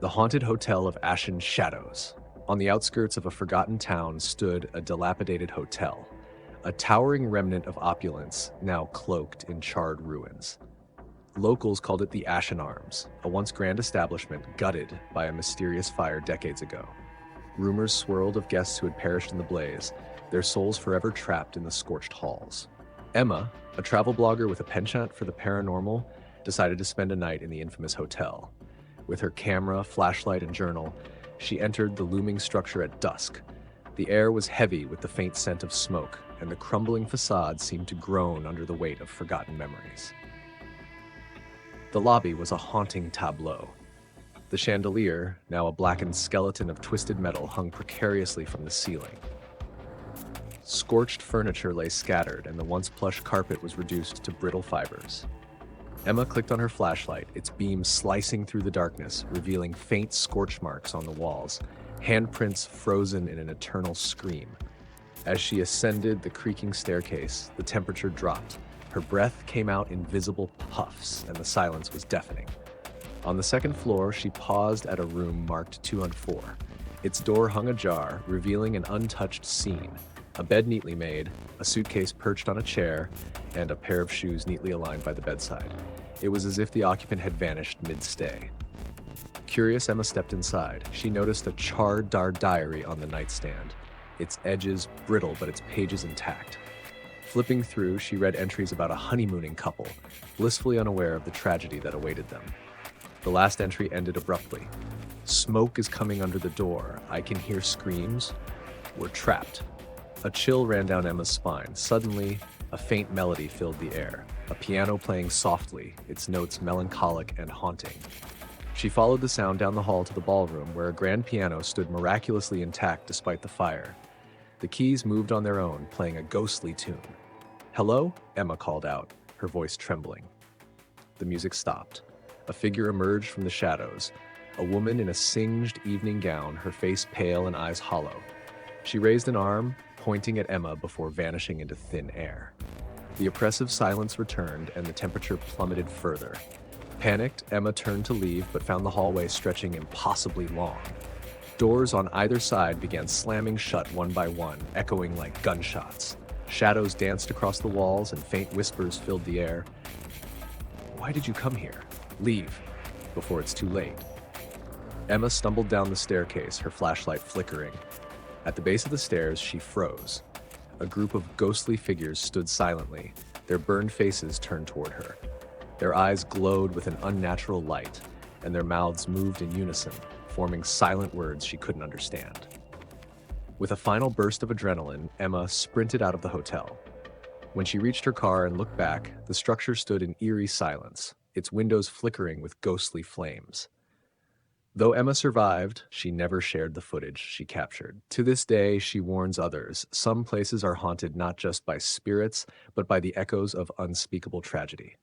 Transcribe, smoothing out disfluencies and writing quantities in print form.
The haunted hotel of Ashen Shadows. On the outskirts of a forgotten town stood a dilapidated hotel, a towering remnant of opulence now cloaked in charred ruins. Locals called it the Ashen Arms, a once grand establishment gutted by a mysterious fire decades ago. Rumors swirled of guests who had perished in the blaze, their souls forever trapped in the scorched halls. Emma, a travel blogger with a penchant for the paranormal, decided to spend a night in the infamous hotel. With her camera, flashlight, and journal, she entered the looming structure at dusk. The air was heavy with the faint scent of smoke, and the crumbling facade seemed to groan under the weight of forgotten memories. The lobby was a haunting tableau. The chandelier, now a blackened skeleton of twisted metal, hung precariously from the ceiling. Scorched furniture lay scattered, and the once plush carpet was reduced to brittle fibers. Emma clicked on her flashlight, its beam slicing through the darkness, revealing faint scorch marks on the walls, handprints frozen in an eternal scream. As she ascended the creaking staircase, the temperature dropped. Her breath came out in visible puffs, and the silence was deafening. On the second floor, she paused at a room marked 204. Its door hung ajar, revealing an untouched scene. A bed neatly made, a suitcase perched on a chair, and a pair of shoes neatly aligned by the bedside. It was as if the occupant had vanished mid-stay. Curious, Emma stepped inside. She noticed a charred diary on the nightstand, its edges brittle but its pages intact. Flipping through, she read entries about a honeymooning couple, blissfully unaware of the tragedy that awaited them. The last entry ended abruptly. "Smoke is coming under the door. I can hear screams. We're trapped." A chill ran down Emma's spine. Suddenly, a faint melody filled the air, a piano playing softly, its notes melancholic and haunting. She followed the sound down the hall to the ballroom, where a grand piano stood miraculously intact despite the fire. The keys moved on their own, playing a ghostly tune. "Hello?" Emma called out, her voice trembling. The music stopped. A figure emerged from the shadows, a woman in a singed evening gown, her face pale and eyes hollow. She raised an arm, pointing at Emma before vanishing into thin air. The oppressive silence returned, and the temperature plummeted further. Panicked, Emma turned to leave, but found the hallway stretching impossibly long. Doors on either side began slamming shut one by one, echoing like gunshots. Shadows danced across the walls, and faint whispers filled the air. "Why did you come here? Leave, before it's too late." Emma stumbled down the staircase, her flashlight flickering. At the base of the stairs, she froze. A group of ghostly figures stood silently, their burned faces turned toward her. Their eyes glowed with an unnatural light, and their mouths moved in unison, forming silent words she couldn't understand. With a final burst of adrenaline, Emma sprinted out of the hotel. When she reached her car and looked back, the structure stood in eerie silence, its windows flickering with ghostly flames. Though Emma survived, she never shared the footage she captured. To this day, she warns others, some places are haunted not just by spirits, but by the echoes of unspeakable tragedy.